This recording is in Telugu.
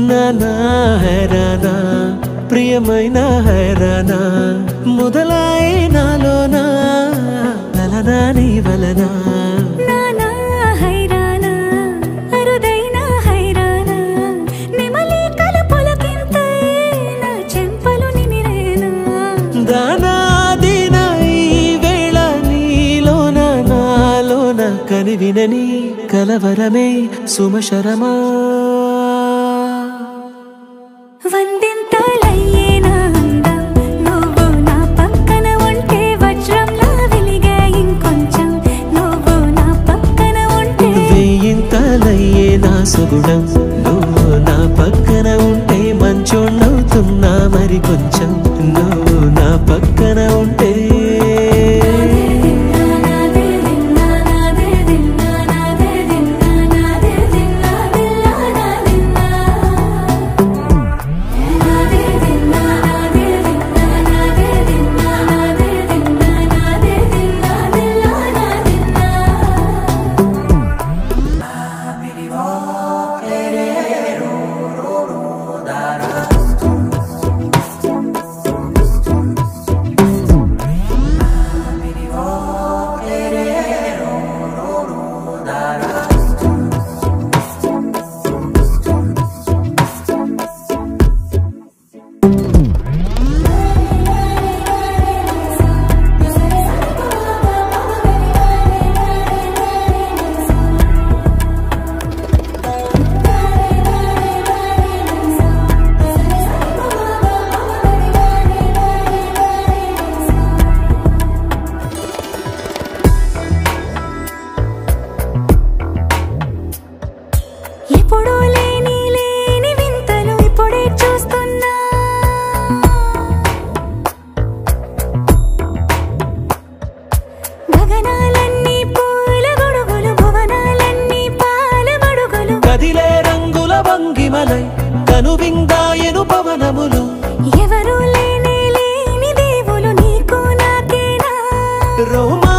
నానా హైరానా ప్రియమైన హైరానా మొదలాయి నాలోనా లలనా నీ వలనా నానా హైరానా అరుదైన హైరానా నెమలి కలపులకింతై నా చెంపలు నిమిరేనా దానాదిన ఈ వేళ నీలోన నాలోన కనివినని కలవరమే సుమశరమా వందింతలయ్యేనా అందం నువ్వు నా పక్కన ఉంటే వజ్రంలా వెలిగే ఇంకొంచెం నువ్వు నా పక్కన ఉంటే వెయ్యింతలయ్యే నా సుగుణం నువ్వు నా పక్కన ఉంటే మంచోణ్ణవుతున్నా మరి కొంచెం నువ్వు నా పక్కన ఉంటే ఎప్పుడూ లేని వింతలు ఇప్పుడే చూస్తున్నా గగనాలన్నీ పూల గొడుగులు భువనాలన్నీ పాల మడుగులు కదిలే రంగుల భంగిమలై కనువిందాయను పవనములు ఎవరూ లేని దేవులు నీకు నాకేనా రోమా